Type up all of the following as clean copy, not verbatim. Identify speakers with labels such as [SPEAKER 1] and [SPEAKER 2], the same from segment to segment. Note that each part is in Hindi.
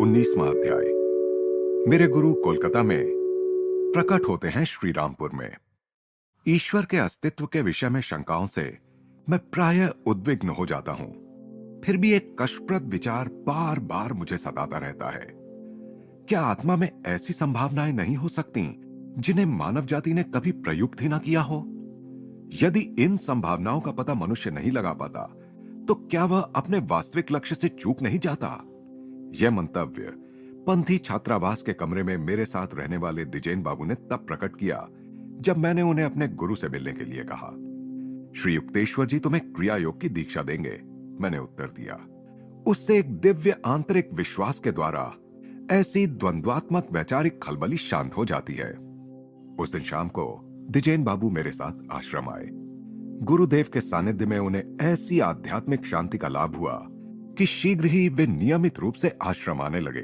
[SPEAKER 1] 19वां अध्याय। मेरे गुरु कोलकाता में प्रकट होते हैं श्रीरामपुर में। ईश्वर के अस्तित्व के विषय में शंकाओं से मैं प्रायः उद्विग्न हो जाता हूं। फिर भी एक कष्टप्रद विचार बार बार मुझे सताता रहता है। क्या आत्मा में ऐसी संभावनाएं नहीं हो सकती जिन्हें मानव जाति ने कभी प्रयुक्त ही ना किया हो? यदि इन संभावनाओं का पता मनुष्य नहीं लगा पाता, तो क्या वह अपने वास्तविक लक्ष्य से चूक नहीं जाता? यह मंतव्य पंथी छात्रावास के कमरे में मेरे साथ रहने वाले द्विजेन बाबू ने तब प्रकट किया जब मैंने उन्हें अपने गुरु से मिलने के लिए कहा। श्री युक्तेश्वर जी तुम्हें क्रिया योग की दीक्षा देंगे, मैंने उत्तर दिया। उससे एक दिव्य आंतरिक विश्वास के द्वारा ऐसी द्वंद्वात्मक वैचारिक खलबली शांत हो जाती है। उस दिन शाम को द्विजेन बाबू मेरे साथ आश्रम आए। गुरुदेव के सानिध्य में उन्हें ऐसी आध्यात्मिक शांति का लाभ हुआ कि शीघ्र ही वे नियमित रूप से आश्रम आने लगे।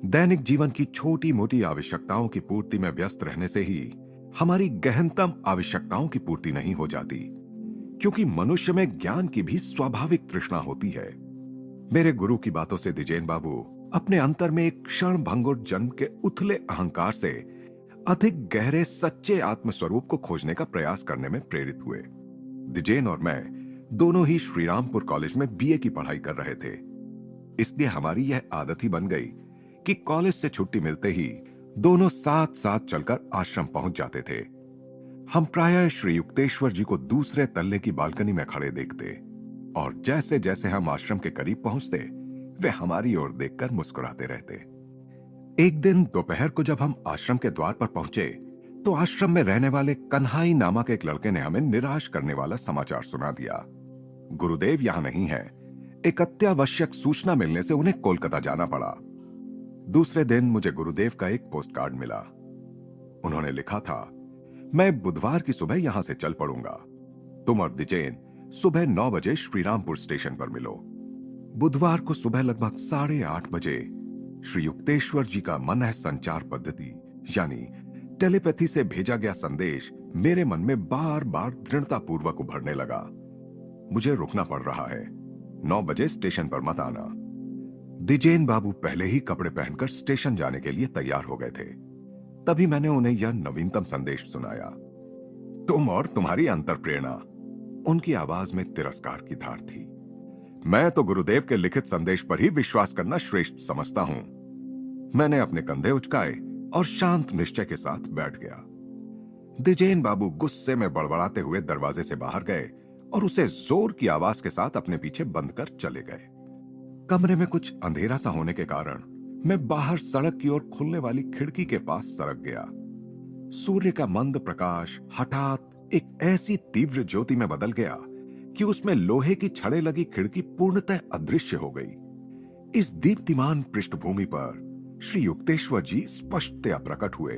[SPEAKER 1] दैनिक जीवन की छोटी मोटी आवश्यकताओं की पूर्ति में व्यस्त रहने से ही हमारी गहनतम आवश्यकताओं की पूर्ति नहीं हो जाती, क्योंकि मनुष्य में ज्ञान की भी स्वाभाविक तृष्णा होती है। मेरे गुरु की बातों से द्विजेन बाबू अपने अंतर में एक क्षण भंगुर जन्म के उथले अहंकार से अधिक गहरे सच्चे आत्मस्वरूप को खोजने का प्रयास करने में प्रेरित हुए। द्विजेन और मैं दोनों ही श्रीरामपुर कॉलेज में बीए की पढ़ाई कर रहे थे। इसलिए हमारी यह आदत ही बन गई कि कॉलेज से छुट्टी मिलते ही दोनों साथ साथ चलकर आश्रम पहुंच जाते थे। हम प्रायः श्री युक्तेश्वर जी को दूसरे तल्ले की बालकनी में खड़े देखते, और जैसे जैसे हम आश्रम के करीब पहुंचते, वे हमारी ओर देखकर मुस्कुराते रहते। एक दिन दोपहर को जब हम आश्रम के द्वार पर पहुंचे, तो आश्रम में रहने वाले कन्हाई नामक एक लड़के ने हमें निराश करने वाला समाचार सुना दिया। गुरुदेव यहां नहीं है। एक अत्यावश्यक सूचना मिलने से उन्हें कोलकाता जाना पड़ा। दूसरे दिन मुझे गुरुदेव का एक पोस्ट कार्ड मिला। उन्होंने लिखा था, मैं बुधवार की सुबह यहां से चल पड़ूंगा। तुम और द्विजेन सुबह 9 बजे श्रीरामपुर स्टेशन पर मिलो। बुधवार को सुबह लगभग 8:30 बजे श्री युक्तेश्वर जी का मन संचार पद्धति यानी टेलीपैथी से भेजा गया संदेश मेरे मन में बार बार दृढ़ता पूर्वक उभरने लगा। मुझे रुकना पड़ रहा है। 9 बजे स्टेशन पर मत आना। द्विजेन बाबू पहले ही कपड़े पहनकर स्टेशन जाने के लिए तैयार हो गए थे। तभी मैंने उन्हें यह नवीनतम संदेश सुनाया। तुम और तुम्हारी अंतर प्रेरणा। उनकी आवाज में तिरस्कार की धार थी। मैं तो गुरुदेव के लिखित संदेश पर ही विश्वास करना श्रेष्ठ समझता हूं। मैंने अपने कंधे उचकाए और शांत निश्चय के साथ बैठ गया। द्विजेन बाबू गुस्से में बड़बड़ाते हुए दरवाजे से बाहर गए और उसे जोर की आवाज के साथ अपने पीछे बंद कर चले गए। कमरे में कुछ अंधेरा सा होने के कारण मैं बाहर सड़क की ओर खुलने वाली खिड़की के पास सरक गया। सूर्य का मंद प्रकाश हठात एक ऐसी तीव्र ज्योति में बदल गया कि उसमें लोहे की छड़ें लगी खिड़की पूर्णतः अदृश्य हो गई। इस दीप्तिमान पृष्ठभूमि पर श्री युक्तेश्वर जी स्पष्टतया प्रकट हुए।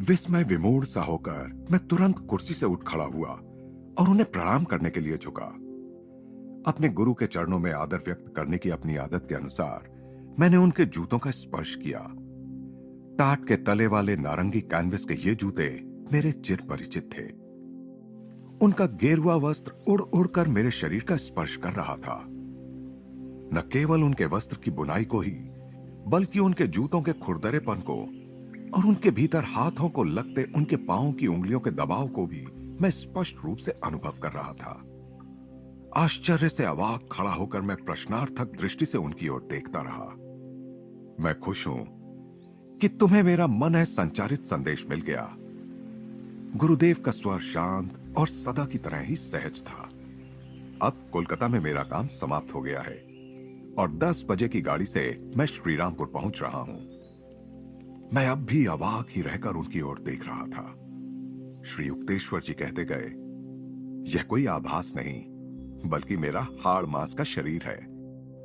[SPEAKER 1] विस्मय विमूढ़ सा होकर मैं तुरंत कुर्सी से उठ खड़ा हुआ और उन्हें प्रणाम करने के लिए झुका। अपने गुरु के चरणों में आदर व्यक्त करने की अपनी आदत के अनुसार मैंने उनके जूतों का स्पर्श किया। टाट के तले वाले नारंगी कैनवस के ये जूते मेरे चिर परिचित थे। उनका गेरुआ वस्त्र उड़ उड़कर मेरे शरीर का स्पर्श कर रहा था। न केवल उनके वस्त्र की बुनाई को ही, बल्कि उनके जूतों के खुरदरेपन को और उनके भीतर हाथों को लगते उनके पांवों की उंगलियों के दबाव को भी मैं स्पष्ट रूप से अनुभव कर रहा था। आश्चर्य से अवाक खड़ा होकर मैं प्रश्नार्थक दृष्टि से उनकी ओर देखता रहा। मैं खुश हूं कि तुम्हें मेरा मन है संचारित संदेश मिल गया। गुरुदेव का स्वर शांत और सदा की तरह ही सहज था। अब कोलकाता में मेरा काम समाप्त हो गया है और 10 बजे की गाड़ी से मैं श्रीरामपुर पहुंच रहा हूं। मैं अब भी अवाक ही रहकर उनकी ओर देख रहा था। श्री युक्तेश्वर जी कहते गए, यह कोई आभास नहीं, बल्कि मेरा हाड़ मांस का शरीर है।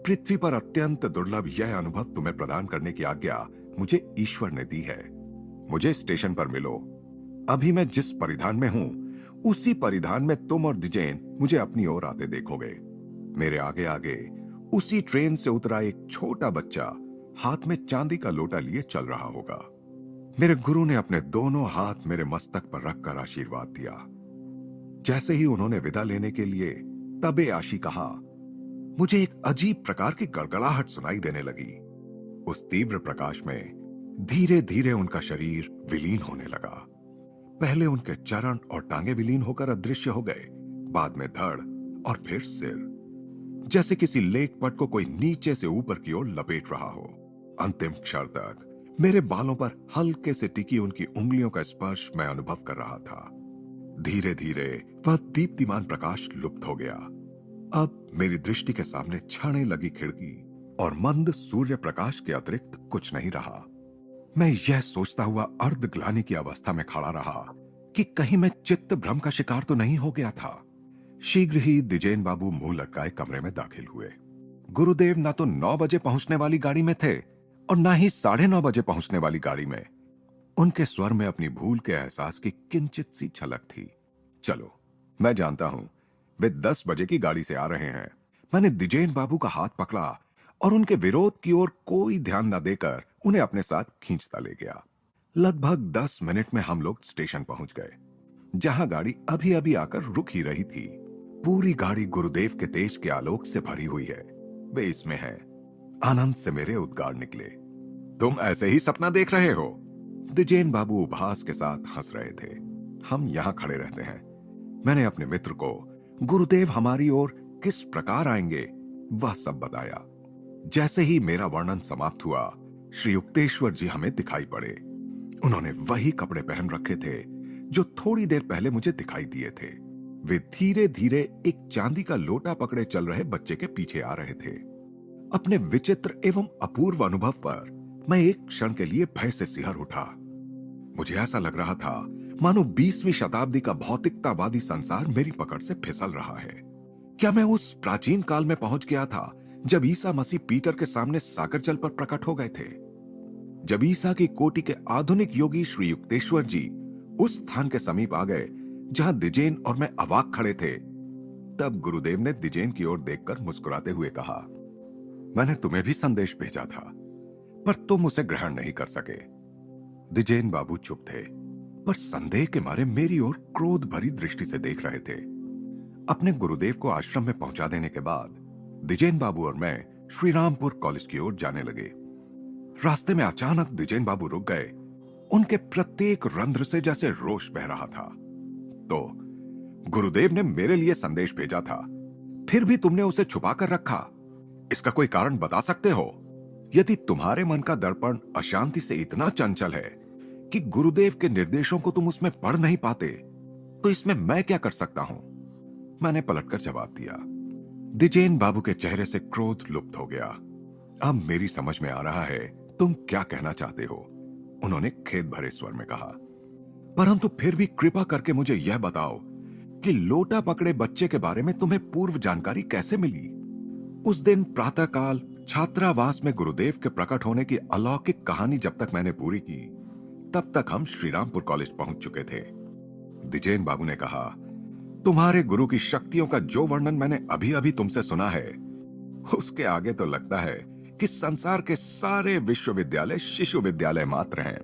[SPEAKER 1] पृथ्वी पर अत्यंत दुर्लभ यह अनुभव तुम्हें प्रदान करने की आज्ञा मुझे ईश्वर ने दी है। मुझे स्टेशन पर मिलो। अभी मैं जिस परिधान में हूं, उसी परिधान में तुम और द्विजेन मुझे अपनी ओर आते देखोगे। मेरे आगे आगे उसी ट्रेन से उतरा एक छोटा बच्चा हाथ में चांदी का लोटा लिए चल रहा होगा। मेरे गुरु ने अपने दोनों हाथ मेरे मस्तक पर रखकर आशीर्वाद दिया। जैसे ही उन्होंने विदा लेने के लिए तबे आशी कहा, मुझे एक अजीब प्रकार की गड़गड़ाहट सुनाई देने लगी। उस तीव्र प्रकाश में धीरे धीरे उनका शरीर विलीन होने लगा। पहले उनके चरण और टांगे विलीन होकर अदृश्य हो गए, बाद में धड़ और फिर सिर, जैसे किसी लेखपट को कोई नीचे से ऊपर की ओर लपेट रहा हो। अंतिम क्षण तक मेरे बालों पर हल्के से टिकी उनकी उंगलियों का स्पर्श मैं अनुभव कर रहा था। धीरे धीरे वह दीप्तिमान प्रकाश लुप्त हो गया। अब मेरी दृष्टि के सामने छाने लगी खिड़की और मंद सूर्य प्रकाश के अतिरिक्त कुछ नहीं रहा। मैं यह सोचता हुआ अर्धग्लानि की अवस्था में खड़ा रहा कि कहीं मैं चित्त भ्रम का शिकार तो नहीं हो गया था। शीघ्र ही द्विजेन बाबू मुंह लटकाए कमरे में दाखिल हुए। गुरुदेव ना तो 9 बजे पहुंचने वाली गाड़ी में थे और ना ही 9:30 बजे पहुंचने वाली गाड़ी में। उनके स्वर में अपनी भूल के एहसास की किंचित सी झलक थी। चलो, मैं जानता हूं वे 10 बजे की गाड़ी से आ रहे हैं। मैंने द्विजेन बाबू का हाथ पकड़ा और उनके विरोध की ओर कोई ध्यान न देकर उन्हें अपने साथ खींचता ले गया। लगभग 10 मिनट में हम लोग स्टेशन पहुंच गए, जहां गाड़ी अभी अभी आकर रुक ही रही थी। पूरी गाड़ी गुरुदेव के तेज के आलोक से भरी हुई है। वे इसमें हैं। आनंद से मेरे उद्गार निकले। तुम ऐसे ही सपना देख रहे हो? द्विजेन बाबू उपहास के साथ हंस रहे थे। हम यहां खड़े रहते हैं। मैंने अपने मित्र को गुरुदेव हमारी ओर किस प्रकार आएंगे वह सब बताया। जैसे ही मेरा वर्णन समाप्त हुआ, श्री युक्तेश्वर जी हमें दिखाई पड़े। उन्होंने वही कपड़े पहन रखे थे जो थोड़ी देर पहले मुझे दिखाई दिए थे। वे धीरे धीरे एक चांदी का लोटा पकड़े चल रहे बच्चे के पीछे आ रहे थे। अपने विचित्र एवं अपूर्व अनुभव पर मैं एक क्षण के लिए भय से सिहर उठा। मुझे ऐसा लग रहा था मानो 20वीं शताब्दी का भौतिकतावादी संसार मेरी पकड़ से फिसल रहा है। क्या मैं उस प्राचीन काल में पहुंच गया था जब ईसा मसीह पीटर के सामने सागर जल पर प्रकट हो गए थे? जब ईसा की कोटि के आधुनिक योगी श्री युक्तेश्वर जी उस स्थान के समीप आ गए जहां द्विजेन और मैं अवाक खड़े थे, तब गुरुदेव ने द्विजेन की ओर देखकर मुस्कुराते हुए कहा, मैंने तुम्हें भी संदेश भेजा था, पर तुम उसे ग्रहण नहीं कर सके। द्विजेन बाबू चुप थे, पर संदेह के मारे मेरी ओर क्रोध भरी दृष्टि से देख रहे थे। अपने गुरुदेव को आश्रम में पहुंचा देने के बाद द्विजेन बाबू और मैं श्रीरामपुर कॉलेज की ओर जाने लगे। रास्ते में अचानक द्विजेन बाबू रुक गए। उनके प्रत्येक रंध्र से जैसे रोष बह रहा था। तो गुरुदेव ने मेरे लिए संदेश भेजा था, फिर भी तुमने उसे छुपा कर रखा। इसका कोई कारण बता सकते हो? यदि तुम्हारे मन का दर्पण अशांति से इतना चंचल है कि गुरुदेव के निर्देशों को तुम उसमें पढ़ नहीं पाते, तो इसमें मैं क्या कर सकता हूं? मैंने पलटकर जवाब दिया। द्विजेन बाबू के चेहरे से क्रोध लुप्त हो गया। अब मेरी समझ में आ रहा है तुम क्या कहना चाहते हो, उन्होंने खेद भरे स्वर में कहा। परंतु फिर भी कृपा करके मुझे यह बताओ कि लोटा पकड़े बच्चे के बारे में तुम्हें पूर्व जानकारी कैसे मिली? उस दिन प्रातःकाल छात्रावास में गुरुदेव के प्रकट होने की अलौकिक कहानी जब तक मैंने पूरी की, तब तक हम श्रीरामपुर कॉलेज पहुंच चुके थे। द्विजेन बाबू ने कहा, तुम्हारे गुरु की शक्तियों का जो वर्णन मैंने अभी अभी तुमसे सुना है, उसके आगे तो लगता है कि संसार के सारे विश्वविद्यालय शिशु विद्यालय मात्र हैं।